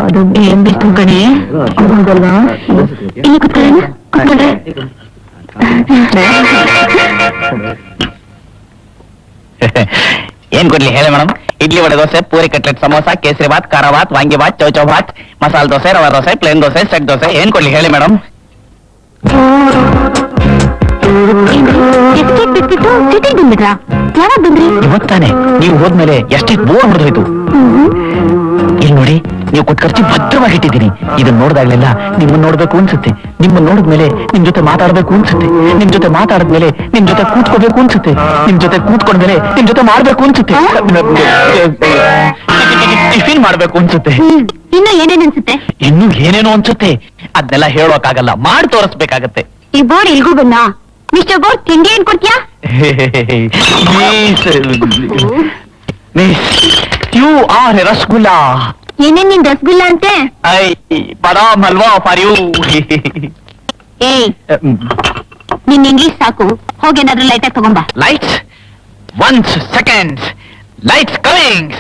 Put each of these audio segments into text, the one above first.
ಅದು ಏನ್ ಬೇಕು ಕಣೆ ಹೌದಲ್ವಾ ಇಲ್ಲಿ ಕೂತ್ಕೊಳ್ಳೋಣ ಕೂತ್ಕೊಂಡ್ರೆ ಏನ್ ಕೊಡ್ಲಿ ಹೇಳಿ ಮೇಡಮ್? ಇಡ್ಲಿ ವಡೆ ದೋಸೆ, ಪೂರಿ ಕಟ್ಲೆಟ್, ಸಮೋಸ, ಕೇಸರಿ ಬಾತ್, ಖಾರ ಬಾತ್, ವಾಂಗಿ ಬಾತ್, ಚೌಚೌ ಬಾತ್, ಮಸಾಲೆ ದೋಸೆ, ರವಾ ದೋಸೆ, ಪ್ಲೇನ್ ದೋಸೆ, ಸೆಟ್ ದೋಸೆ, ಏನ್ ಕೊಡ್ಲಿ ಹೇಳಿ ಮೇಡಮ್? ಎಸ್ಟೇಟ್ ಬಿಟ್ಬಿಟ್ಟು ಸಿಟಿಗೆ ಬಂದ್ಬಿಟ್ರಾ? ಯಾವಾಗ ಬಂದ್ರಿ? ಇವತ್ತಾನೆ. ನೀವು ಹೋದ್ಮೇಲೆ ಎಷ್ಟೇ ಬೋರ್ ಹೊಡೆದೋಯ್ತು. ಇಲ್ಲಿ ನೋಡಿ, ನೀವು ಕೊಟ್ಟು ಖರ್ಚು ಭದ್ರವಾಗಿಟ್ಟಿದ್ದೀನಿ. ಇದನ್ನ ನೋಡಿದಾಗ್ಲೆಲ್ಲ ನಿಮ್ಮನ್ನ ನೋಡ್ಬೇಕು ಅನ್ಸುತ್ತೆ. ನಿಮ್ಮನ್ನ ನೋಡಿದ್ಮೇಲೆ ನಿಮ್ ಜೊತೆ ಮಾತಾಡ್ಬೇಕು ಅನ್ಸುತ್ತೆ. ನಿಮ್ ಜೊತೆ ಮಾತಾಡಿದ್ಮೇಲೆ ನಿಮ್ ಜೊತೆ ಕೂತ್ಕೋಬೇಕು ಅನ್ಸುತ್ತೆ. ನಿಮ್ ಜೊತೆ ಕೂತ್ಕೊಂಡ್ಮೇಲೆ ನಿಮ್ ಜೊತೆ ಮಾಡ್ಬೇಕು ಅನ್ಸುತ್ತೆ. ಟಿಫಿನ್ ಮಾಡ್ಬೇಕು ಅನ್ಸುತ್ತೆ. ಇನ್ನು ಏನೇನು ಅನ್ಸುತ್ತೆ? ಇನ್ನು ಏನೇನೋ ಅನ್ಸುತ್ತೆ. ಅದನ್ನೆಲ್ಲ ಹೇಳೋಕ್ಕಾಗಲ್ಲ, ಮಾಡಿ ತೋರಿಸ್ಬೇಕಾಗತ್ತೆ. ಈ ಬೋರ್ಡ್ ಇಲ್ಗೂ ಬನ್ನ ಮಿಸ್ಟರ್ ಬೋರ್ಡ್ ತಿಂಡಿ ಏನ್ ಕೊಡ್ತೀಯಾ? Miss, you are a rasgulla. ಏನೇನ್ ನಿನ್ ರಸಗುಲ್ಲ ಅಂತೆ? I badam halwa for you. ಏಯ್, ನಿನ್ ಇಂಗ್ಲಿಷ್ ಸಾಕು, ಹೋಗೇನಾದ್ರೂ ಲೈಟ್ ಆಗಿ ತಗೊಂಬಾ. Lights, 1 second, lights coming.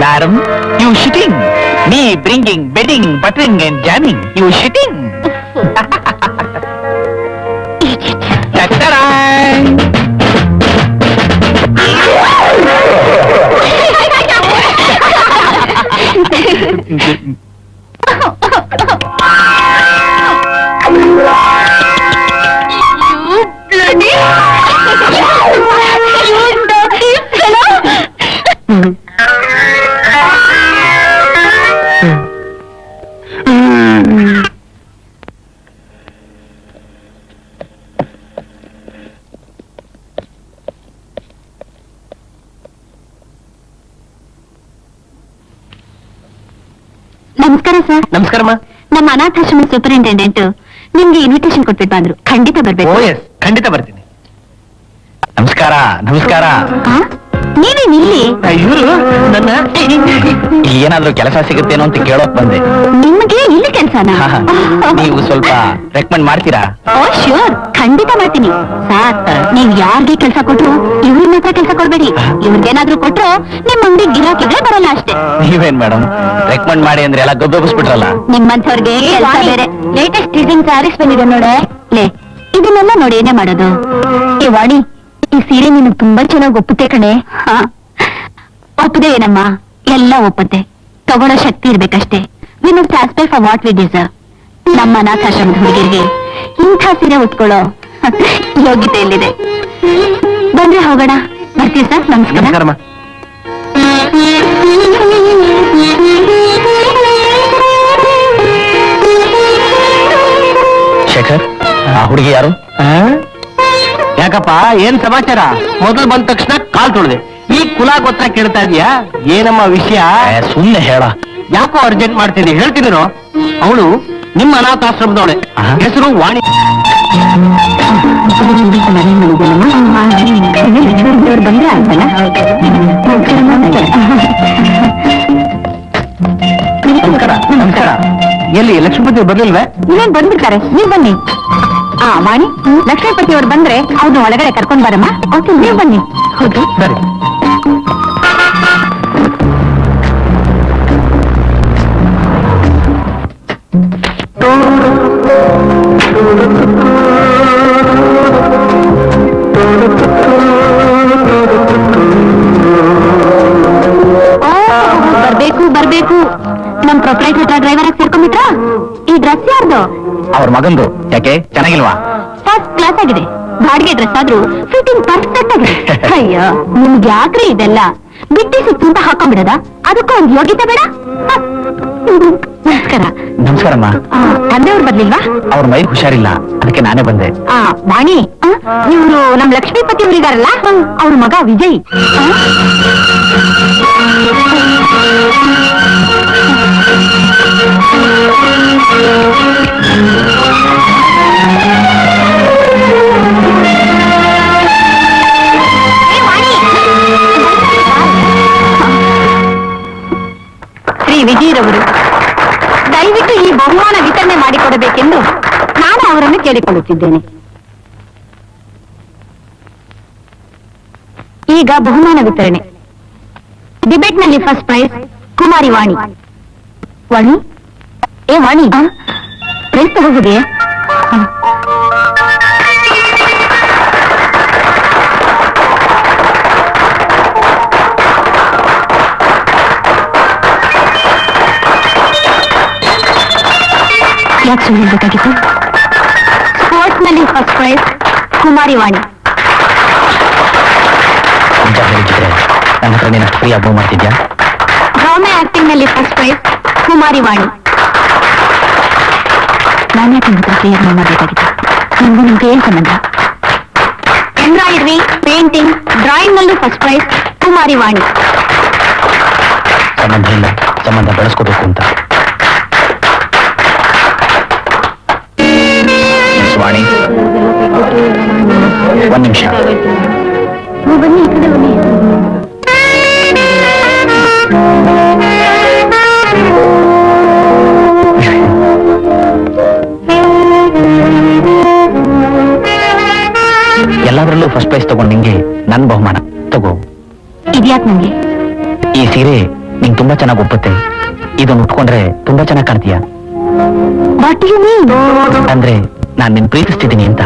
Madam, you shitting. Me bringing, bedding, buttering and jamming. You shitting. ನಮಸ್ಕಾರ ಸರ್. ನಮಸ್ಕಾರಮ್ಮ. ನಮ್ಮ ಅನಾಥಾಶ್ರಮ ಸೂಪರಿಂಟೆಂಡೆಂಟ್ ನಿಮ್ಗೆ ಇನ್ವಿಟೇಷನ್ ಕೊಟ್ಬಿಟ್ಟು ಬಂದ್ರು. ಖಂಡಿತ ಬರ್ಬೇಕು. ಖಂಡಿತ ಬರ್ತೀನಿ. ನಮಸ್ಕಾರ. ನಮಸ್ಕಾರ. ನೀವೇನ್ ಇಲ್ಲಿ? ಇವರು ನನ್ನ ಏನಾದ್ರೂ ಕೆಲಸ ಸಿಗುತ್ತೇನೋ ಅಂತ ಕೇಳೋಕ್ ಬಂದೆ. ನಿಮ್ಗೆ ಇಲ್ಲಿ ಕೆಲ್ಸನಾ? ನೀವು ಸ್ವಲ್ಪ ರೆಕಮೆಂಡ್ ಮಾಡ್ತೀರಾ? ಓ ಶ್ಯೂರ್, ಖಂಡಿತ ಮಾಡ್ತೀನಿ ಸಾರ್. ನೀವ್ ಯಾರ್ಗೆ ಕೆಲ್ಸ ಕೊಟ್ರು ಇವ್ರ ಮಾತ್ರ ಕೆಲ್ಸ ಕೊಡ್ಬೇಡಿ. ಇವ್ರಿಗೇನಾದ್ರೂ ಕೊಟ್ರು ನಿಮ್ ಅಂಗಡಿ ಗಿರಾಕಿದ್ರೆ ಬರಲ್ಲ ಅಷ್ಟೇ. ನೀವೇನ್ ಮೇಡಮ್ ರೆಕಮೆಂಡ್ ಮಾಡಿ ಅಂದ್ರೆ ಎಲ್ಲ ಗಬ್ಬೆಬ್ಬಿಸ್ಬಿಟ್ರಲ್ಲ. ನಿಮ್ಮಂಥವ್ರಿಗೆ ಕೆಲ್ಸ ಬೇರೆ. ಲೇಟೆಸ್ಟ್ ಡಿಸೈನ್ ಸ್ಯಾರೀಸ್ ಬಂದಿದೆ ನೋಡೆ. ಲೇ, ಇದನ್ನೆಲ್ಲ ನೋಡಿ ಏನೇ ಮಾಡೋದು? ಏ ವಾಣಿ, ಈ ಸೀರೆ ನಿನಗೆ ತುಂಬಾ ಚೆನ್ನಾಗಿ ಒಪ್ಪುತ್ತೆ ಕಣೆ. ಒಪ್ಪದೆ ಏನಮ್ಮ, ಎಲ್ಲ ಒಪ್ಪುತ್ತೆ. ತಗೊಳ್ಳೋ ಶಕ್ತಿ ಇರ್ಬೇಕಷ್ಟೇ. We must aspire for what we deserve. ನಮ್ಮ ಅನಾಥಾಶ್ರಮದ ಹುಡುಗಿರಿಗೆ ಇಂಥ ಸೀರೆ ಉಟ್ಕೊಳ್ಳೋ ಯೋಗ್ಯತೆ ಎಲ್ಲಿದೆ? ಬಂದ್ರೆ ಹೋಗೋಣ. ಬರ್ತೀವಿ ಸರ್. ನಮಸ್ಕಾರ. ನಮಸ್ಕಾರಮ್ಮ. ಶೇಖರ್, ಆ ಹುಡುಗಿ ಯಾರು? ಯಾಕಪ್ಪ, ಏನ್ ಸಮಾಚಾರ? ಮೊದಲು ಬಂದ ತಕ್ಷಣ ಕಾಲ್ ತೊಳ್ದೆ, ಈ ಕುಲ ಗೊತ್ತಾ ಕೇಳ್ತಾ ಇದೀಯಾ? ಏನಮ್ಮ ವಿಷಯ? ಸುಮ್ನೆ ಹೇಳ. ಯಾಕೋ ಅರ್ಜೆಂಟ್ ಮಾಡ್ತೀನಿ, ಹೇಳ್ತೀನಿರೋ. ಅವಳು ನಿಮ್ಮ ಅನಾಥಾಶ್ರಮದವಳೆ. ಹೆಸರು ವಾಣಿ. ಬಂದ್ರೆ ಆಯ್ತಲ್ಲ. ನಮಸ್ಕಾರ. ನಮಸ್ಕಾರ. ಎಲ್ಲಿ ಲಕ್ಷ್ಮೀಪತಿ ಬರ್ಲಿಲ್ವೇ? ನೀವೇನ್ ಬಂದ್ಬಿಡ್ತಾರೆ, ನೀವ್ ಬನ್ನಿ. ವಾಣಿ, ಲಕ್ಷ್ಮೀಪತಿ ಅವ್ರು ಬಂದ್ರೆ ಅವ್ರನ್ನ ಒಳಗಡೆ ಕರ್ಕೊಂಡ್ ಬರಮ್ಮ. ನೀವ್ ಬನ್ನಿ. ಹೌದು ಸರಿ. ಬರ್ಬೇಕು ಬರ್ಬೇಕು. ನಮ್ ಪ್ರೊಪ್ರೈಟರ್ ಡ್ರೈವರ್ ಆಗಿ ಸೇರ್ಕೊಂಡ್ಬಿಟ್ರಾ? ಈ ಡ್ರೆಸ್ ಯಾರ್ದು? ಅವ್ರ ಮಗಂದು. ಯಾಕೆ, ಚೆನ್ನಾಗಿಲ್ವಾ? ಫಸ್ಟ್ ಕ್ಲಾಸ್ ಆಗಿದೆ. ಬಾಡಿಗೆ ಡ್ರೆಸ್ ಆದ್ರೂ ಫಿಟ್ಟಿಂಗ್ ಪರ್ಫೆಕ್ಟ್ ಆಗಿದೆ. ಅಯ್ಯೋ, ನಿಮ್ಗೆ ಯಾಕ್ರಿ ಇದೆಲ್ಲ? ಬಿಟ್ಟಿ ಸುತ್ತ ಹಾಕೊಂಡ್ಬಿಡದ? ಅದಕ್ಕೂ ಒಂದು ಯೋಗ್ಯತೆ ಬೇಡ? ನಮಸ್ಕಾರ. ನಮಸ್ಕಾರಮ್ಮ. ತಂದೆಯವ್ರು ಬರ್ಲಿಲ್ವಾ? ಅವ್ರ ಮೈ ಹುಷಾರಿಲ್ಲ, ಅದಕ್ಕೆ ನಾನೇ ಬಂದೆ. ವಾಣಿ, ಇವ್ರು ನಮ್ ಲಕ್ಷ್ಮೀಪತಿ ಅವರಿಗಾರಲ್ಲ, ಅವ್ರ ಮಗ ವಿಜಯ್. ಶ್ರೀ ವಿಜಯರವರು ದಯವಿಟ್ಟು ಈ ಬಹುಮಾನ ವಿತರಣೆ ಮಾಡಿಕೊಡಬೇಕೆಂದು ನಾನು ಅವರನ್ನು ಕೇಳಿಕೊಳ್ಳುತ್ತಿದ್ದೇನೆ. ಈಗ ಬಹುಮಾನ ವಿತರಣೆ. ಡಿಬೇಟ್ ನಲ್ಲಿ ಫಸ್ಟ್ ಪ್ರೈಸ್ ಕುಮಾರಿ ವಾಣಿ. ವಾಣಿ, ಏ ವಾಣಿ, ಪ್ರೈಸ್ ತಗೋಬೋದೇ? ಯಾಕೆ ಸುಮ್ಮನೆ ಹೇಳ್ಬೇಕಾಗಿತ್ತು? ಸ್ಪೋರ್ಟ್ಸ್ ನಲ್ಲಿ ಫಸ್ಟ್ ಪ್ರೈಸ್ ಕುಮಾರಿ ವಾಣಿ. ನಿಜ ಹೇಳಿದ್ರೆ ನನ್ನ ಹತ್ರ ನೀನು ಫ್ರೀ ಅಬ್ಬ ಮಾಡ್ತಿದ್ಯಾ? ಡ್ರಾಮಾ ಆಕ್ಟಿಂಗ್ ನಲ್ಲಿ ಫಸ್ಟ್ ಪ್ರೈಸ್ ಕುಮಾರಿ ವಾಣಿ. ನಾನು ಯಾಕೆ ನಿಮ್ಮ ಹತ್ರ ಫ್ರೀ ಅಬ್ಬ ಮಾಡಬೇಕಾಗಿತ್ತು? ನಿಮ್ಗೂ ನಿಮ್ಗೆ ಏನ್ ಸಂಬಂಧ? ಎಂಬ್ರಾಯ್ಡ್ರಿ, ಪೇಂಟಿಂಗ್, ಡ್ರಾಯಿಂಗ್ ನಲ್ಲೂ ಫಸ್ಟ್ ಪ್ರೈಸ್ ಕುಮಾರಿ ವಾಣಿ. ಸಂಬಂಧ ಇಲ್ಲ, ಸಂಬಂಧ ಬೆಳೆಸ್ಕೋಬೇಕು ಅಂತ. ವಾಣಿ, ಒಂದ್ ನಿಮಿಷ. ಬನ್ನಿ, ಈ ಕಡೆ ಬನ್ನಿ. ಎಲ್ಲಾದ್ರಲ್ಲೂ ಫಸ್ಟ್ ಪ್ರೈಸ್ ತಗೊಂಡು ನಿಂಗೆ ನನ್ ಬಹುಮಾನ ತಗೋ. ಇದ್ಯಾಕ್ ನಂಗೆ? ಈ ಸೀರೆ ನಿಂಗೆ ತುಂಬಾ ಚೆನ್ನಾಗಿ ಒಪ್ಪುತ್ತೆ. ಇದನ್ನು ಉಟ್ಕೊಂಡ್ರೆ ತುಂಬಾ ಚೆನ್ನಾಗಿ ಕಾಣ್ತೀಯ. What you mean? ಅಂದ್ರೆ ನಾನ್ ನಿನ್ ಪ್ರೀತಿಸ್ತಿದ್ದೀನಿ ಅಂತ.